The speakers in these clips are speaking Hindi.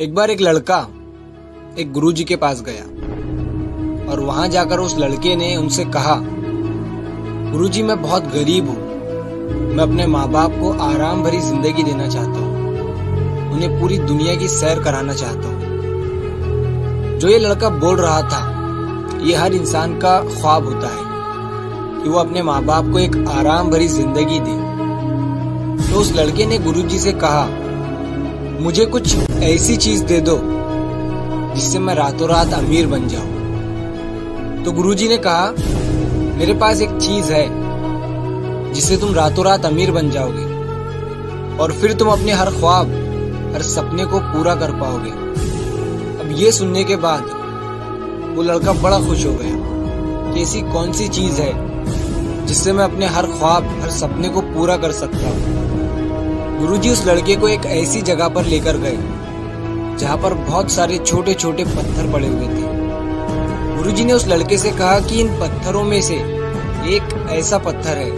एक बार एक लड़का एक गुरुजी के पास गया और वहां जाकर उस लड़के ने उनसे कहा, गुरुजी मैं बहुत गरीब हूँ, मैं अपने माँ बाप को आराम भरी जिंदगी देना चाहता हूँ, उन्हें पूरी दुनिया की सैर कराना चाहता हूँ। जो ये लड़का बोल रहा था, ये हर इंसान का ख्वाब होता है कि वो अपने माँ बाप को एक आराम भरी जिंदगी दे। तो उस लड़के ने गुरुजी से कहा, मुझे कुछ ऐसी चीज दे दो जिससे मैं रातों रात अमीर बन जाऊं। तो गुरुजी ने कहा, मेरे पास एक चीज है जिससे तुम रातों रात अमीर बन जाओगे और फिर तुम अपने हर ख्वाब, हर सपने को पूरा कर पाओगे। अब ये सुनने के बाद वो लड़का बड़ा खुश हो गया कि ऐसी कौन सी चीज है जिससे मैं अपने हर ख्वाब, हर सपने को पूरा कर सकता हूँ। गुरुजी उस लड़के को एक ऐसी जगह पर लेकर गए जहाँ पर बहुत सारे छोटे छोटे पत्थर पड़े हुए थे। गुरुजी ने उस लड़के से कहा कि इन पत्थरों में से एक ऐसा पत्थर है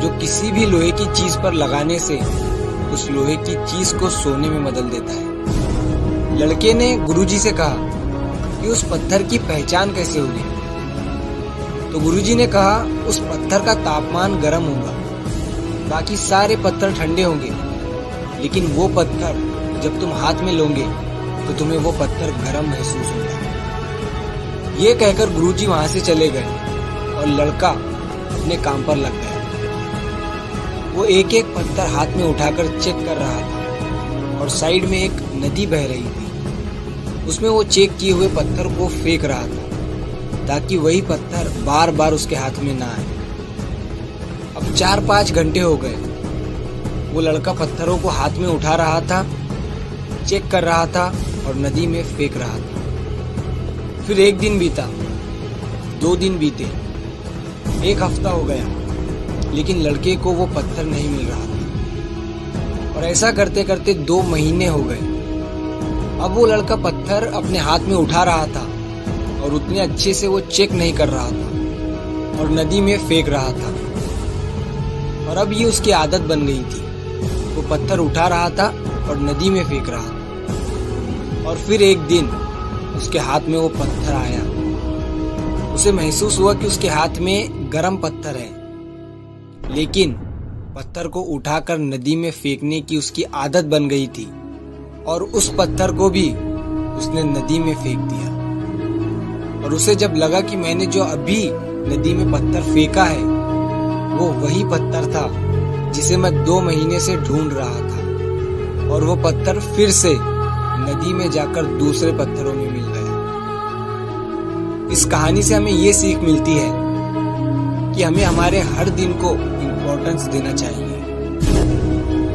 जो किसी भी लोहे की चीज पर लगाने से उस लोहे की चीज को सोने में बदल देता है। लड़के ने गुरुजी से कहा कि उस पत्थर की पहचान कैसे होगी। तो गुरुजी ने कहा, उस पत्थर का तापमान गर्म होगा, बाकी सारे पत्थर ठंडे होंगे, लेकिन वो पत्थर जब तुम हाथ में लोगे तो तुम्हें वो पत्थर गर्म महसूस होगा। ये कहकर गुरुजी वहां से चले गए और लड़का अपने काम पर लग गया। वो एक एक पत्थर हाथ में उठाकर चेक कर रहा था और साइड में एक नदी बह रही थी, उसमें वो चेक किए हुए पत्थर को फेंक रहा था ताकि वही पत्थर बार बार उसके हाथ में ना आए। अब 4-5 घंटे हो गए। वो लड़का पत्थरों को हाथ में उठा रहा था, चेक कर रहा था और नदी में फेंक रहा था। फिर 1 दिन बीता, 2 दिन बीते, 1 हफ्ता हो गया, लेकिन लड़के को वो पत्थर नहीं मिल रहा था। और ऐसा करते करते 2 महीने हो गए। अब वो लड़का पत्थर अपने हाथ में उठा रहा था और उतने अच्छे से वो चेक नहीं कर रहा था और नदी में फेंक रहा था। और अब ये उसकी आदत बन गई थी, वो पत्थर उठा रहा था और नदी में फेंक रहा था। और फिर एक दिन उसके हाथ में वो पत्थर आया। उसे महसूस हुआ कि उसके हाथ में गर्म पत्थर है, लेकिन पत्थर को उठाकर नदी में फेंकने की उसकी आदत बन गई थी और उस पत्थर को भी उसने नदी में फेंक दिया। और उसे जब लगा कि मैंने जो अभी नदी में पत्थर फेंका है वो वही पत्थर था जिसे मैं 2 महीने से ढूंढ रहा था, और वो पत्थर फिर से नदी में जाकर दूसरे पत्थरों में मिल गया। इस कहानी से हमें ये सीख मिलती है कि हमें हमारे हर दिन को इम्पोर्टेंस देना चाहिए।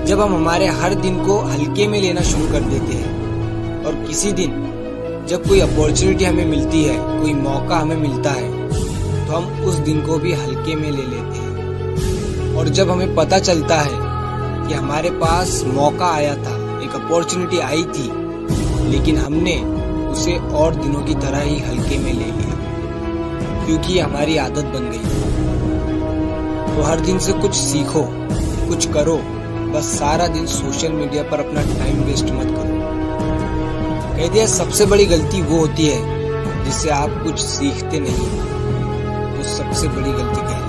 जब हम हमारे हर दिन को हल्के में लेना शुरू कर देते हैं और किसी दिन जब कोई अपॉर्चुनिटी हमें मिलती है, कोई मौका हमें मिलता है, तो हम उस दिन को भी हल्के में ले लेते हैं। और जब हमें पता चलता है कि हमारे पास मौका आया था, एक अपॉर्चुनिटी आई थी, लेकिन हमने उसे और दिनों की तरह ही हल्के में ले लिया क्योंकि हमारी आदत बन गई। तो हर दिन से कुछ सीखो, कुछ करो, बस सारा दिन सोशल मीडिया पर अपना टाइम वेस्ट मत करो। कह दिया, सबसे बड़ी गलती वो होती है जिससे आप कुछ सीखते नहीं, वो सबसे बड़ी गलती है।